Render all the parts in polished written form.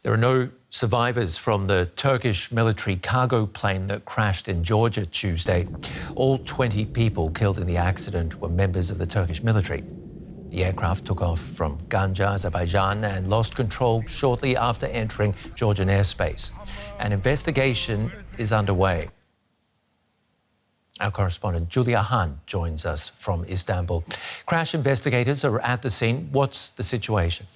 There are no survivors from the Turkish military cargo plane that crashed in Georgia Tuesday. All 20 people killed in the accident were members of the Turkish military. The aircraft took off from Ganja, Azerbaijan, and lost control shortly after entering Georgian airspace. An investigation is underway. Our correspondent Julia Hahn joins us from Istanbul. Crash investigators are at the scene. What's the situation?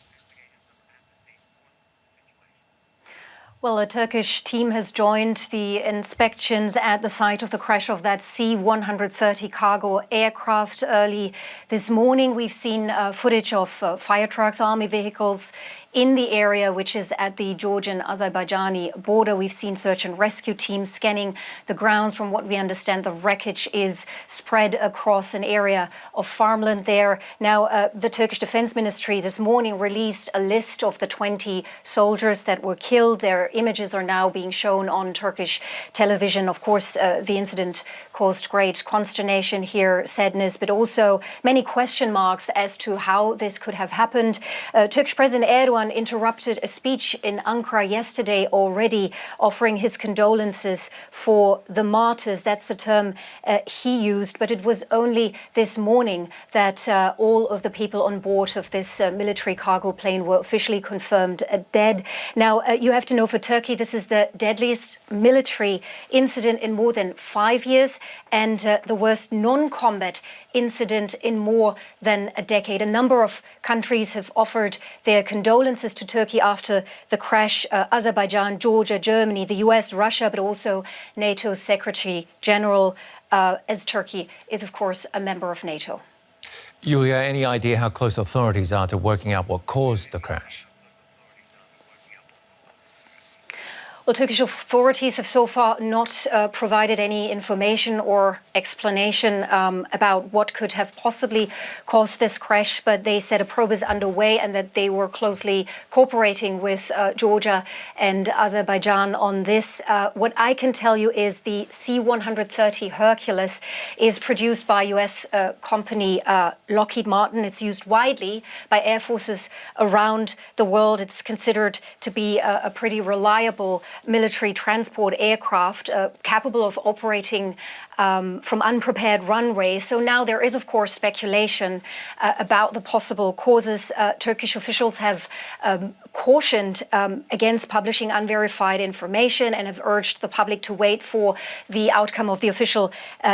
Well, a Turkish team has joined the inspections at the site of the crash of that C-130 cargo aircraft early this morning. We've seen footage of fire trucks, army vehicles in the area, which is at the Georgian-Azerbaijani border. We've seen search and rescue teams scanning the grounds. From what we understand, the wreckage is spread across an area of farmland there. Now, the Turkish Defense Ministry this morning released a list of the 20 soldiers that were killed. Their images are now being shown on Turkish television. Of course, the incident caused great consternation here, sadness, but also many question marks as to how this could have happened. Turkish President Erdogan interrupted a speech in Ankara yesterday already, offering his condolences for the martyrs. That's the term he used, but it was only this morning that all of the people on board of this military cargo plane were officially confirmed dead. Now, you have to know, for Turkey, this is the deadliest military incident in more than 5 years and the worst non-combat incident in more than a decade. A number of countries have offered their condolences to Turkey after the crash. Azerbaijan, Georgia, Germany, the US, Russia, but also NATO's Secretary General, as Turkey is, of course, a member of NATO. Julia, any idea how close authorities are to working out what caused the crash? Well, Turkish authorities have so far not provided any information or explanation about what could have possibly caused this crash, but they said a probe is underway and that they were closely cooperating with Georgia and Azerbaijan on this. What I can tell you is the C-130 Hercules is produced by US company Lockheed Martin. It's used widely by air forces around the world. It's considered to be a pretty reliable military transport aircraft capable of operating from unprepared runways. So now there is, of course, speculation about the possible causes. Turkish officials have cautioned against publishing unverified information and have urged the public to wait for the outcome of the official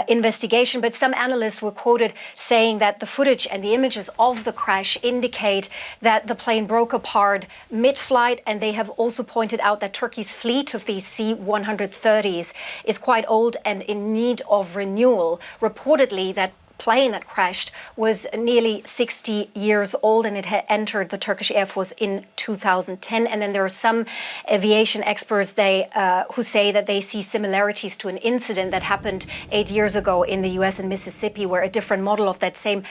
investigation. But some analysts were quoted saying that the footage and the images of the crash indicate that the plane broke apart mid-flight, and they have also pointed out that Turkey's fleet of these C-130s is quite old and in need of renewal. Reportedly, that plane that crashed was nearly 60 years old, and it had entered the Turkish Air Force in 2010. And then there are some aviation experts who say that they see similarities to an incident that happened 8 years ago in the US and Mississippi, where a different model of that same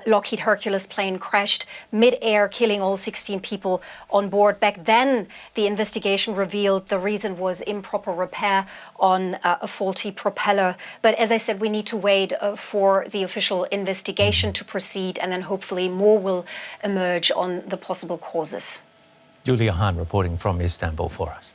Lockheed Hercules plane crashed mid-air, killing all 16 people on board. Back then, the investigation revealed the reason was improper repair on a faulty propeller. But as I said, we need to wait for the official investigation to proceed, and then hopefully more will emerge on the possible causes. Julia Hahn reporting from Istanbul for us.